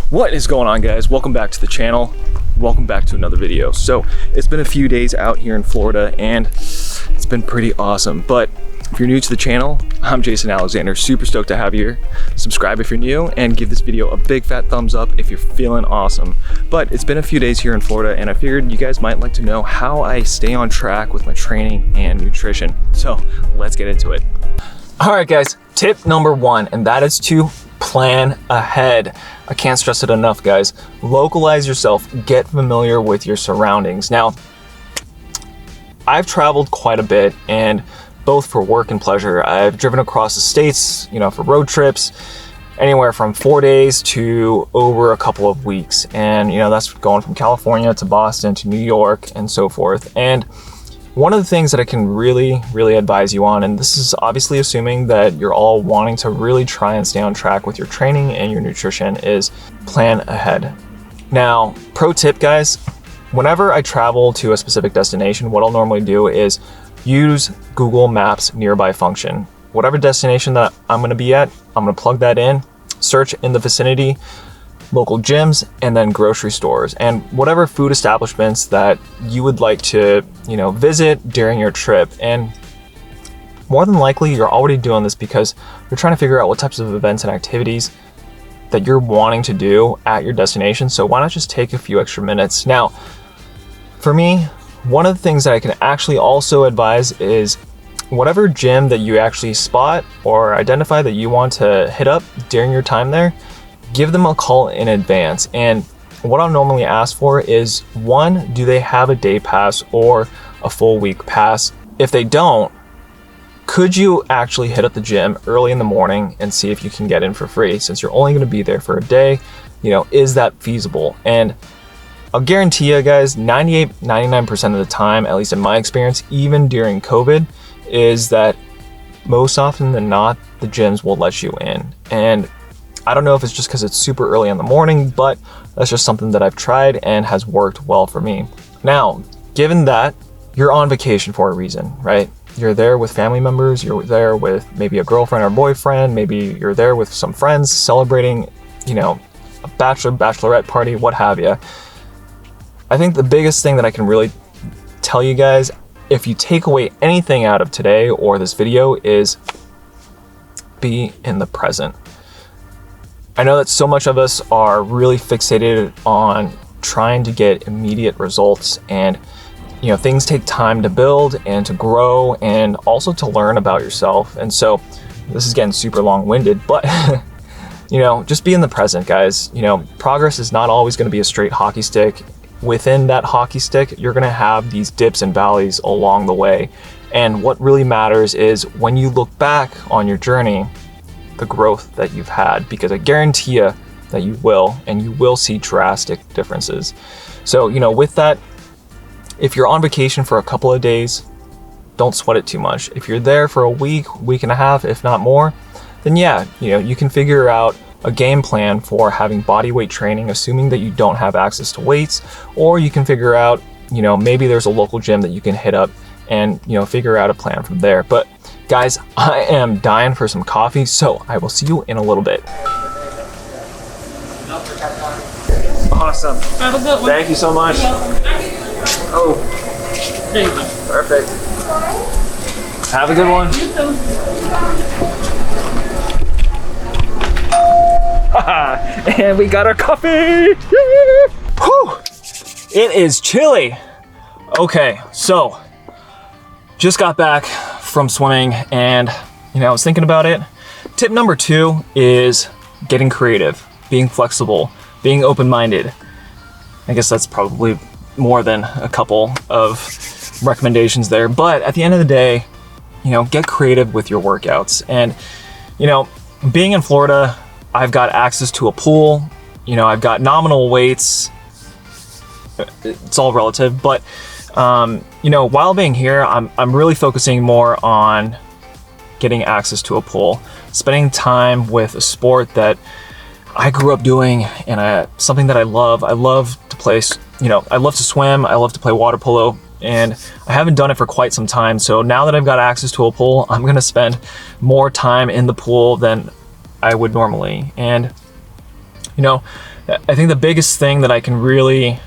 What is going on, guys? Welcome back to the channel. Welcome back to another video. So it's been a few days out here in Florida and it's been pretty awesome. But if you're new to the channel, I'm Jason Alexander. Super stoked to have you here. Subscribe if you're new and give this video a big fat thumbs up if you're feeling awesome. But it's been a few days here in Florida and I figured you guys might like to know how I stay on track with my training and nutrition. So let's get into it. All right, guys, tip number one, and that is to plan ahead. I can't stress it enough, guys. Localize yourself, get familiar with your surroundings. Now, I've traveled quite a bit, and both for work and pleasure. I've driven across the states, for road trips, anywhere from 4 days to over a couple of weeks. And, that's going from California to Boston to New York and so forth. And one of the things that I can really advise you on, and this is obviously assuming that you're all wanting to really try and stay on track with your training and your nutrition, is plan ahead. Now, pro tip, guys, whenever I travel to a specific destination, what I'll normally do is use Google Maps nearby function. Whatever destination that I'm gonna be at, I'm gonna plug that in, search in the vicinity, local gyms, and then grocery stores, and whatever food establishments that you would like to, visit during your trip. And more than likely, you're already doing this because you're trying to figure out what types of events and activities that you're wanting to do at your destination. So why not just take a few extra minutes? Now, for me, one of the things that I can actually also advise is whatever gym that you actually spot or identify that you want to hit up during your time there, give them a call in advance. And what I'll normally ask for is, one, do they have a day pass or a full week pass? If they don't, could you actually hit up the gym early in the morning and see if you can get in for free? Since you're only going to be there for a day, is that feasible? And I'll guarantee you guys, 99% of the time, at least in my experience, even during COVID, is that most often than not, the gyms will let you in. And I don't know if it's just because it's super early in the morning, but that's just something that I've tried and has worked well for me. Now, given that you're on vacation for a reason, right? You're there with family members, you're there with maybe a girlfriend or boyfriend, maybe you're there with some friends celebrating, a bachelorette party, what have you. I think the biggest thing that I can really tell you guys, if you take away anything out of today or this video, is be in the present. I know that so much of us are really fixated on trying to get immediate results, and things take time to build and to grow and also to learn about yourself. And so this is getting super long-winded, but just be in the present, guys. Progress is not always going to be a straight hockey stick. Within that hockey stick, you're going to have these dips and valleys along the way. And what really matters is when you look back on your journey, the growth that you've had, because I guarantee you that you will, and you will see drastic differences. So, with that, if you're on vacation for a couple of days, don't sweat it too much. If you're there for a week and a half, if not more, then yeah, you can figure out a game plan for having body weight training, assuming that you don't have access to weights, or you can figure out, maybe there's a local gym that you can hit up and, figure out a plan from there. But guys, I am dying for some coffee, so I will see you in a little bit. Awesome. Have a good one. Thank you so much. Oh, There you go. perfect. Have a good one. You too. And we got our coffee. Whew. It is chilly. Okay, so just got back from swimming and I was thinking about it. Tip number 2 is getting creative, being flexible, being open-minded. I guess that's probably more than a couple of recommendations there, but at the end of the day, get creative with your workouts. And being in Florida, I've got access to a pool, I've got nominal weights. It's all relative, but while being here, I'm really focusing more on getting access to a pool, spending time with a sport that I grew up doing, and something that I love. I love to play, I love to swim, I love to play water polo, and I haven't done it for quite some time. So now that I've got access to a pool, I'm gonna spend more time in the pool than I would normally. And I think the biggest thing that I can really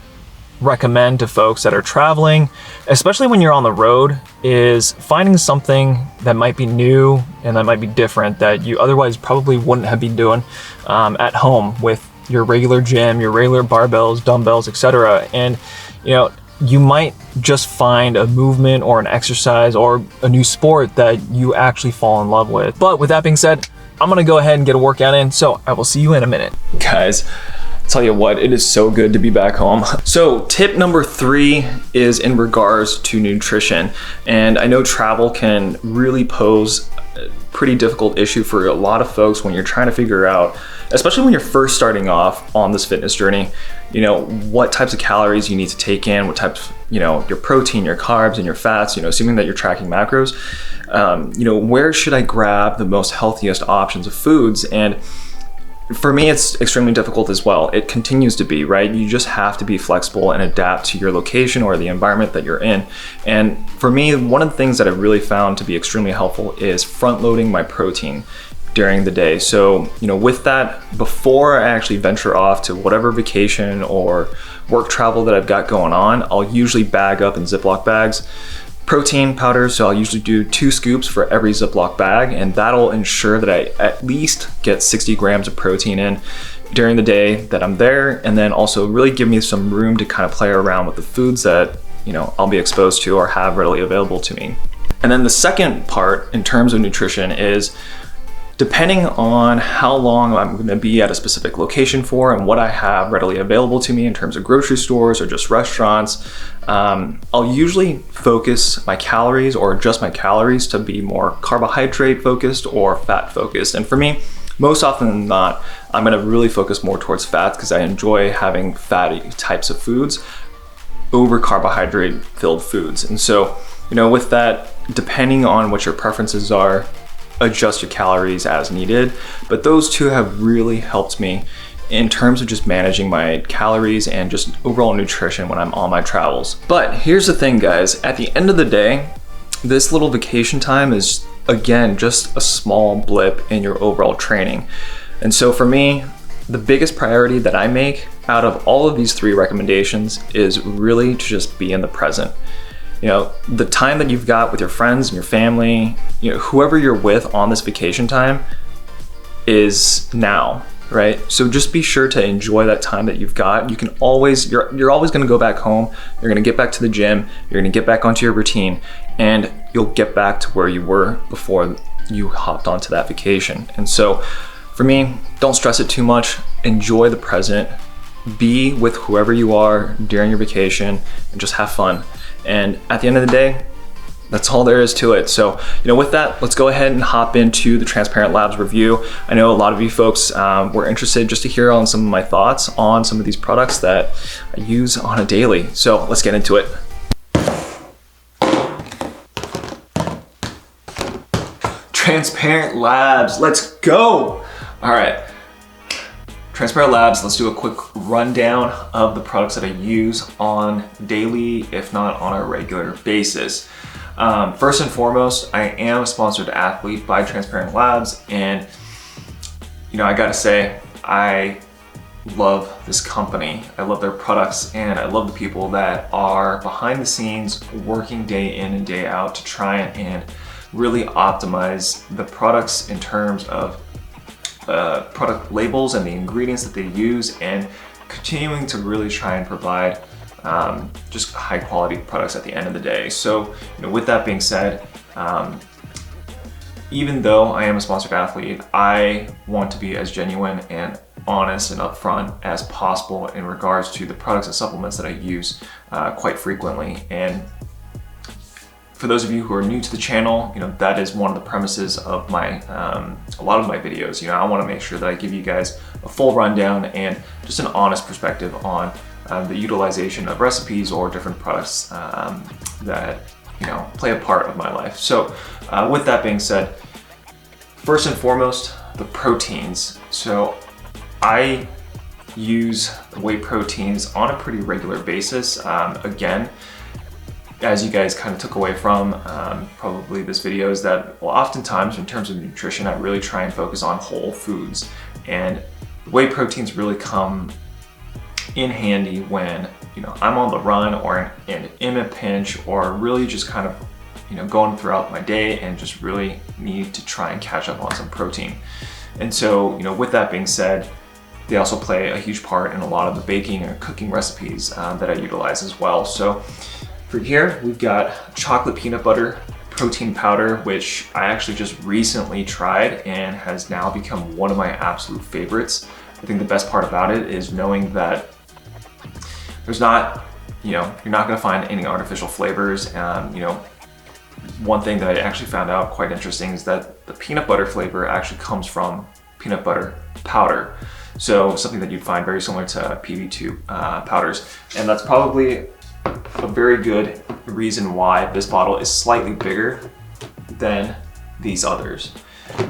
recommend to folks that are traveling, especially when you're on the road, is finding something that might be new and that might be different that you otherwise probably wouldn't have been doing at home with your regular gym, your regular barbells, dumbbells, etc. And you might just find a movement or an exercise or a new sport that you actually fall in love with. But with that being said, I'm gonna go ahead and get a workout in, so I will see you in a minute. Guys, tell you what, it is so good to be back home. So tip number 3 is in regards to nutrition. And I know travel can really pose a pretty difficult issue for a lot of folks when you're trying to figure out, especially when you're first starting off on this fitness journey, what types of calories you need to take in, what types, your protein, your carbs, and your fats, assuming that you're tracking macros, where should I grab the most healthiest options of foods? And for me, it's extremely difficult as well. It continues to be, right? You just have to be flexible and adapt to your location or the environment that you're in. And for me, one of the things that I really found to be extremely helpful is front loading my protein during the day. So, with that, before I actually venture off to whatever vacation or work travel that I've got going on, I'll usually bag up in Ziploc bags protein powder. So I'll usually do 2 scoops for every Ziploc bag, and that'll ensure that I at least get 60 grams of protein in during the day that I'm there, and then also really give me some room to kind of play around with the foods that I'll be exposed to or have readily available to me. And then the second part in terms of nutrition is, depending on how long I'm going to be at a specific location for and what I have readily available to me in terms of grocery stores or just restaurants, I'll usually focus my calories or adjust my calories to be more carbohydrate focused or fat focused. And for me, most often than not, I'm going to really focus more towards fats because I enjoy having fatty types of foods over carbohydrate filled foods. And so, with that, depending on what your preferences are, adjust your calories as needed. But those two have really helped me in terms of just managing my calories and just overall nutrition when I'm on my travels. But here's the thing, guys, at the end of the day, this little vacation time is, again, just a small blip in your overall training. And so for me, the biggest priority that I make out of all of these 3 recommendations is really to just be in the present. The time that you've got with your friends and your family, whoever you're with on this vacation time is now, right? So just be sure to enjoy that time that you've got. You can always, you're always going to go back home. You're going to get back to the gym. You're going to get back onto your routine, and you'll get back to where you were before you hopped onto that vacation. And so for me, don't stress it too much. Enjoy the present. Be with whoever you are during your vacation and just have fun. And at the end of the day, that's all there is to it. So, with that, let's go ahead and hop into the Transparent Labs review. I know a lot of you folks were interested just to hear on some of my thoughts on some of these products that I use on a daily. So let's get into it. Transparent Labs, let's go. All right. Transparent Labs, let's do a quick rundown of the products that I use on daily, if not on a regular basis. First and foremost, I am a sponsored athlete by Transparent Labs, and I gotta say, I love this company. I love their products, and I love the people that are behind the scenes working day in and day out to try and really optimize the products in terms of product labels and the ingredients that they use, and continuing to really try and provide just high quality products at the end of the day. So, with that being said, even though I am a sponsored athlete, I want to be as genuine and honest and upfront as possible in regards to the products and supplements that I use quite frequently. And for those of you who are new to the channel, that is one of the premises of my a lot of my videos. I want to make sure that I give you guys a full rundown and just an honest perspective on the utilization of recipes or different products that play a part of my life. So with that being said, first and foremost, the proteins. So I use whey proteins on a pretty regular basis. Again, as you guys kind of took away from probably this video, is that oftentimes in terms of nutrition, I really try and focus on whole foods, and whey proteins really come in handy when, you know, I'm on the run or in a pinch, or really just kind of, you know, going throughout my day and just really need to try and catch up on some protein. And so, you know, with that being said, they also play a huge part in a lot of the baking and cooking recipes that I utilize as well. So for here, we've got chocolate peanut butter protein powder, which I actually just recently tried and has now become one of my absolute favorites. I think the best part about it is knowing that there's not, you know, you're not gonna find any artificial flavors. You know, one thing that I actually found out quite interesting is that the peanut butter flavor actually comes from peanut butter powder. So something that you'd find very similar to PB2 powders. And that's probably a very good reason why this bottle is slightly bigger than these others.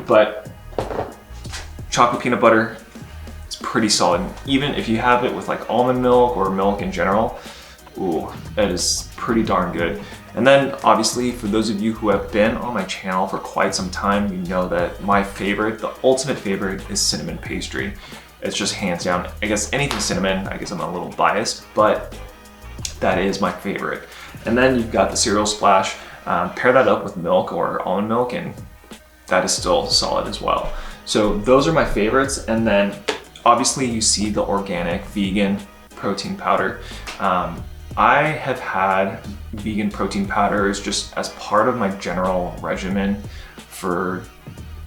But chocolate peanut butter is pretty solid. Even if you have it with like almond milk or milk in general, ooh, that is pretty darn good. And then obviously for those of you who have been on my channel for quite some time, you know that my favorite, the ultimate favorite, is cinnamon pastry. It's just hands down. I guess anything cinnamon, I guess I'm a little biased, but that is my favorite. And then you've got the cereal splash. Pair that up with milk or almond milk and that is still solid as well. So those are my favorites. And then obviously you see the organic vegan protein powder. I have had vegan protein powders just as part of my general regimen for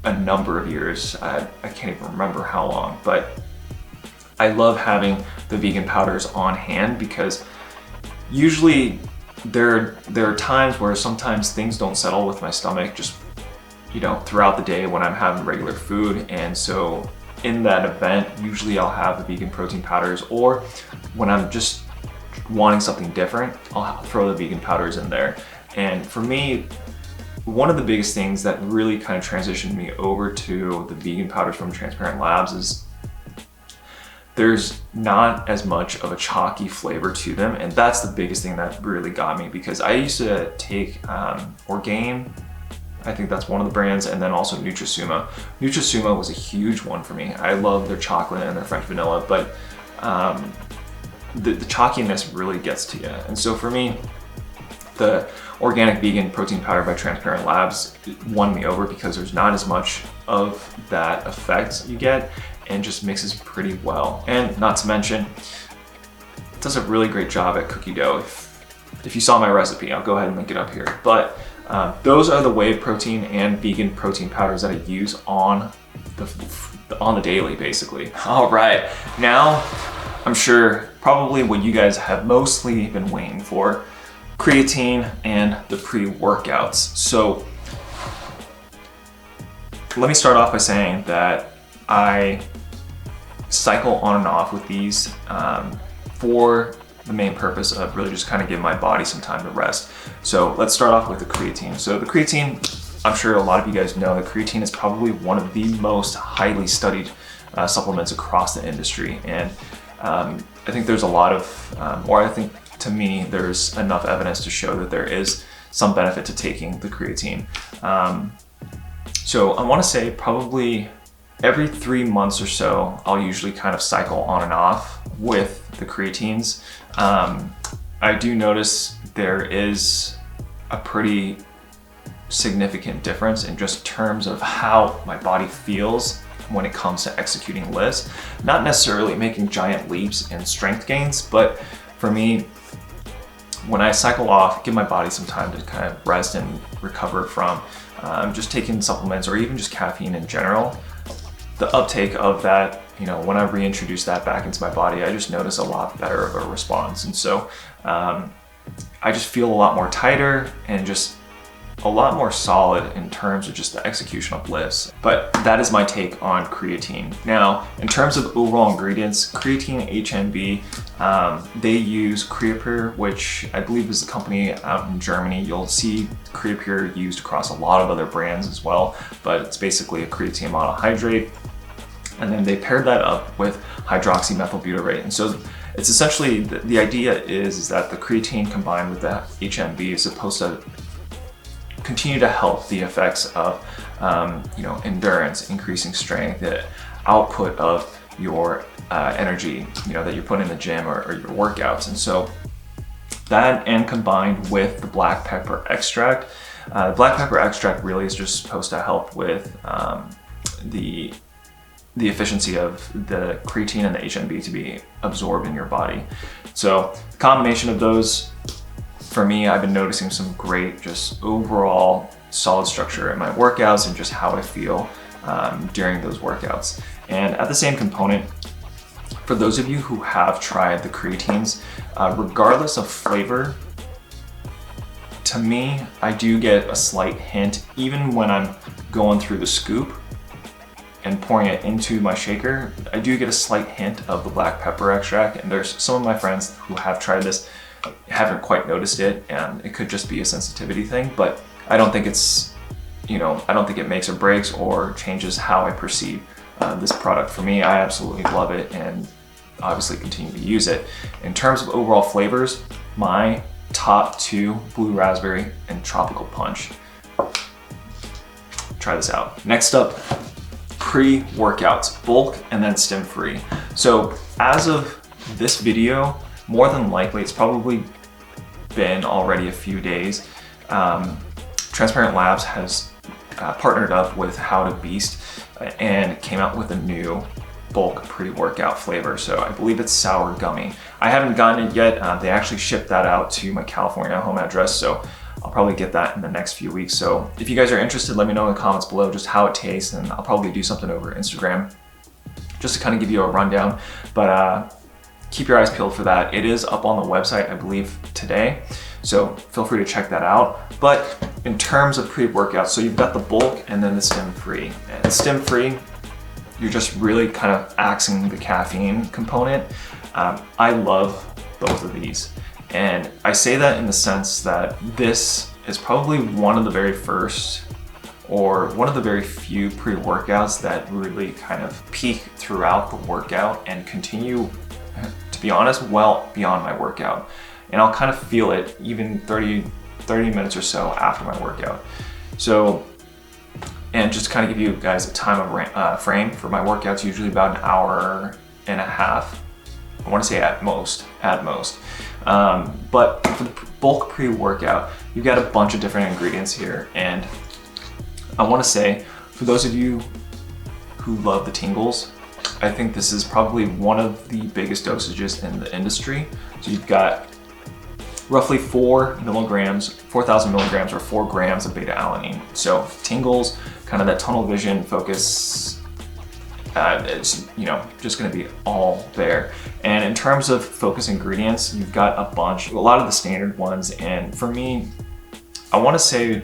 a number of years. I can't even remember how long, but I love having the vegan powders on hand because usually there are times where sometimes things don't settle with my stomach just, you know, throughout the day when I'm having regular food. And so in that event, usually I'll have the vegan protein powders, or when I'm just wanting something different, I'll throw the vegan powders in there. And for me, one of the biggest things that really kind of transitioned me over to the vegan powders from Transparent Labs is there's not as much of a chalky flavor to them. And that's the biggest thing that really got me, because I used to take Orgain, I think that's one of the brands, and then also Nutrisuma. Nutrisuma was a huge one for me. I love their chocolate and their French vanilla, but the chalkiness really gets to you. And so for me, the organic vegan protein powder by Transparent Labs won me over because there's not as much of that effect you get and just mixes pretty well. And not to mention, it does a really great job at cookie dough. If you saw my recipe, I'll go ahead and link it up here. But those are the whey protein and vegan protein powders that I use on the daily, basically. All right, now I'm sure probably what you guys have mostly been waiting for, creatine and the pre-workouts. So let me start off by saying that I cycle on and off with these for the main purpose of really just kind of giving my body some time to rest. So let's start off with the creatine. So the creatine, I'm sure a lot of you guys know that creatine is probably one of the most highly studied supplements across the industry. And I think there's a lot of, or I think to me, there's enough evidence to show that there is some benefit to taking the creatine. So I want to say probably every 3 months or so, I'll usually kind of cycle on and off with the creatines. I do notice there is a pretty significant difference in just terms of how my body feels when it comes to executing lifts. Not necessarily making giant leaps in strength gains, but for me, when I cycle off, give my body some time to kind of rest and recover from just taking supplements or even just caffeine in general, the uptake of that, you know, when I reintroduce that back into my body, I just notice a lot better of a response. And so I just feel a lot more tighter and just a lot more solid in terms of just the execution of lifts. But that is my take on creatine. Now, in terms of overall ingredients, creatine HMB, they use Creapure, which I believe is a company out in Germany. You'll see Creapure used across a lot of other brands as well, but it's basically a creatine monohydrate. And then they paired that up with hydroxymethylbutyrate. And so it's essentially, the idea is that the creatine combined with the HMB is supposed to continue to help the effects of you know, endurance, increasing strength, the output of your energy, that you're putting in the gym or your workouts. And so that, and combined with the black pepper extract, the black pepper extract really is just supposed to help with the efficiency of the creatine and the HNB to be absorbed in your body. So the combination of those, for me, I've been noticing some great just overall solid structure in my workouts and just how I feel during those workouts. And at the same component, for those of you who have tried the creatines, regardless of flavor, to me, I do get a slight hint, even when I'm going through the scoop and pouring it into my shaker, I do get a slight hint of the black pepper extract. And there's some of my friends who have tried this, haven't quite noticed it, and it could just be a sensitivity thing, but I don't think it's, I don't think it makes or breaks or changes how I perceive this product. For me, I absolutely love it and obviously continue to use it. In terms of overall flavors, my top two, blue raspberry and tropical punch. Try this out. Next up, pre-workouts, bulk and then stim free. So as of this video, more than likely, it's probably been already a few days. Transparent Labs has partnered up with How to Beast and came out with a new bulk pre-workout flavor. So I believe it's sour gummy. I haven't gotten it yet. They actually shipped that out to my California home address, so I'll probably get that in the next few weeks. So if you guys are interested, let me know in the comments below just how it tastes, and I'll probably do something over Instagram just to kind of give you a rundown. But keep your eyes peeled for that. It is up on the website, I believe, today. So feel free to check that out. But in terms of pre-workouts, so you've got the bulk and then the stim free. And stim free, you're just really kind of axing the caffeine component. I love both of these. And I say that in the sense that this is probably one of the very first or one of the very few pre-workouts that really kind of peak throughout the workout and continue, to be honest, well beyond my workout. And I'll kind of feel it even 30 minutes or so after my workout. So, and just to kind of give you guys a time of frame for my workouts, usually about an hour and a half. I want to say at most. But for the bulk pre-workout, you've got a bunch of different ingredients here. And I want to say, for those of you who love the tingles, I think this is probably one of the biggest dosages in the industry. So you've got roughly 4,000 milligrams or 4 grams of beta-alanine. So tingles, kind of that tunnel vision focus, it's just going to be all there. And in terms of focus ingredients, you've got a lot of the standard ones. And for me, I want to say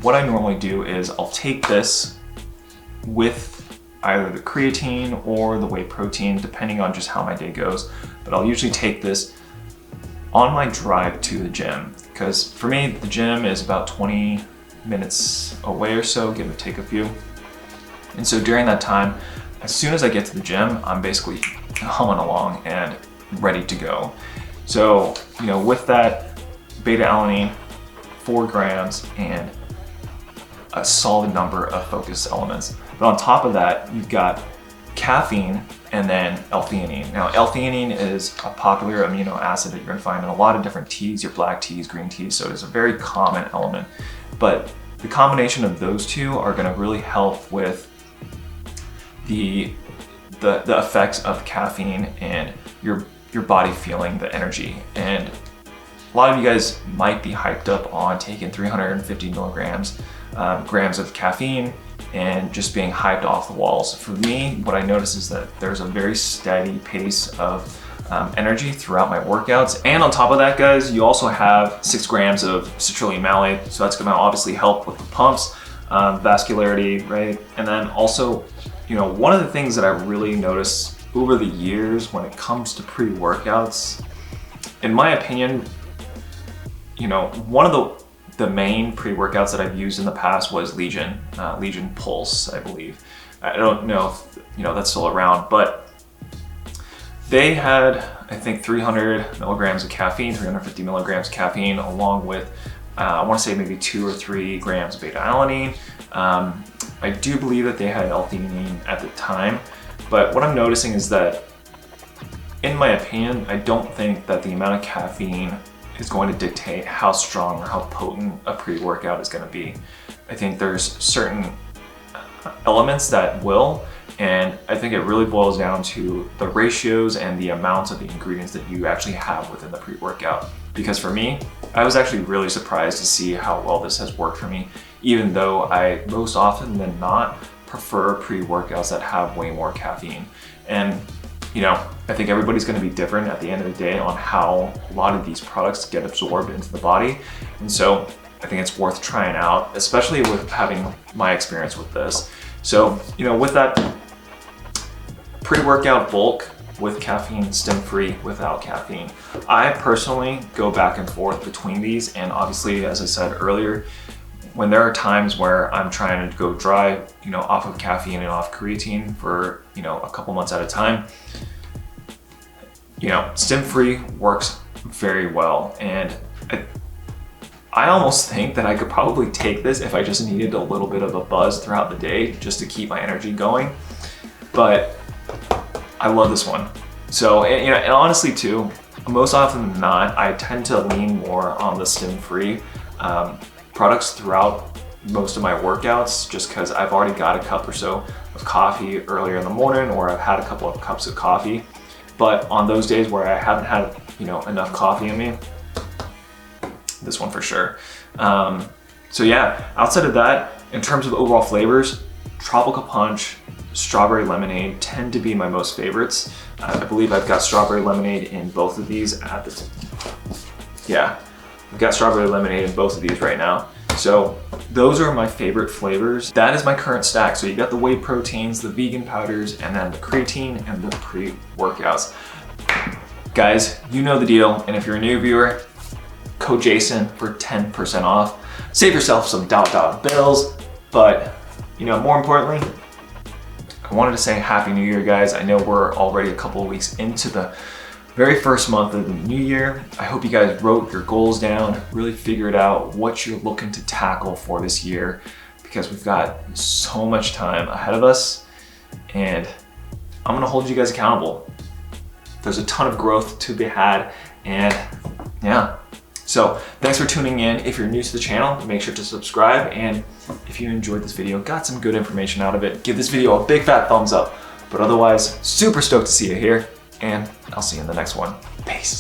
what I normally do is I'll take this with either the creatine or the whey protein, depending on just how my day goes. But I'll usually take this on my drive to the gym, because for me, the gym is about 20 minutes away or so, give or take a few. And so during that time, as soon as I get to the gym, I'm basically humming along and ready to go. So, with that beta-alanine, 4 grams, and a solid number of focus elements. But on top of that, you've got caffeine and then L-theanine. Now, L-theanine is a popular amino acid that you're gonna find in a lot of different teas, your black teas, green teas, so it's a very common element. But the combination of those two are gonna really help with the effects of caffeine and your body feeling the energy. And a lot of you guys might be hyped up on taking 350 grams of caffeine and just being hyped off the walls. For me, what I notice is that there's a very steady pace of energy throughout my workouts. And on top of that, guys, you also have 6 grams of citrulline malate. So that's gonna obviously help with the pumps, vascularity, right? And then also, one of the things that I really noticed over the years when it comes to pre-workouts, in my opinion, one of the main pre-workouts that I've used in the past was Legion Pulse, I believe. I don't know if that's still around, but they had, I think, 300 milligrams of caffeine, 350 milligrams of caffeine, along with, I want to say maybe 2 or 3 grams of beta-alanine. I do believe that they had L-theanine at the time, But what I'm noticing is that, in my opinion, I don't think that the amount of caffeine is going to dictate how strong or how potent a pre-workout is going to be. I think there's certain elements that will, and I think it really boils down to the ratios and the amounts of the ingredients that you actually have within the pre-workout. Because for me, I was actually really surprised to see how well this has worked for me, even though I most often than not prefer pre-workouts that have way more caffeine. And you know, I think everybody's going to be different at the end of the day on how a lot of these products get absorbed into the body. And so I think it's worth trying out, especially with having my experience with this. So, you know, with that pre-workout bulk with caffeine, stim-free, without caffeine, I personally go back and forth between these. And obviously, as I said earlier, when there are times where I'm trying to go dry, you know, off of caffeine and off creatine for, you know, a couple months at a time, you know, stim-free works very well. And I almost think that I could probably take this if I just needed a little bit of a buzz throughout the day just to keep my energy going. But I love this one. So, and, you know, and honestly too, most often than not, I tend to lean more on the stim-free products throughout most of my workouts, just because I've already got a cup or so of coffee earlier in the morning, or I've had a couple of cups of coffee. But on those days where I haven't had, you know, enough coffee in me, this one for sure. So yeah, outside of that, in terms of overall flavors, tropical punch, strawberry lemonade tend to be my most favorites. I believe I've got strawberry lemonade in both of these at the, yeah, I've got strawberry lemonade in both of these right now. So those are my favorite flavors. That is my current stack. So you got the whey proteins, the vegan powders, and then the creatine and the pre-workouts. Guys, you know the deal. And if you're a new viewer, code Jason for 10% off. Save yourself some dollar bills. But, you know, more importantly, I wanted to say Happy New Year, guys. I know we're already a couple of weeks into the very first month of the new year. I hope you guys wrote your goals down, really figured out what you're looking to tackle for this year, because we've got so much time ahead of us, and I'm gonna hold you guys accountable. There's a ton of growth to be had, and yeah. So thanks for tuning in. If you're new to the channel, make sure to subscribe, and if you enjoyed this video, got some good information out of it, give this video a big fat thumbs up. But otherwise, super stoked to see you here, and I'll see you in the next one. Peace.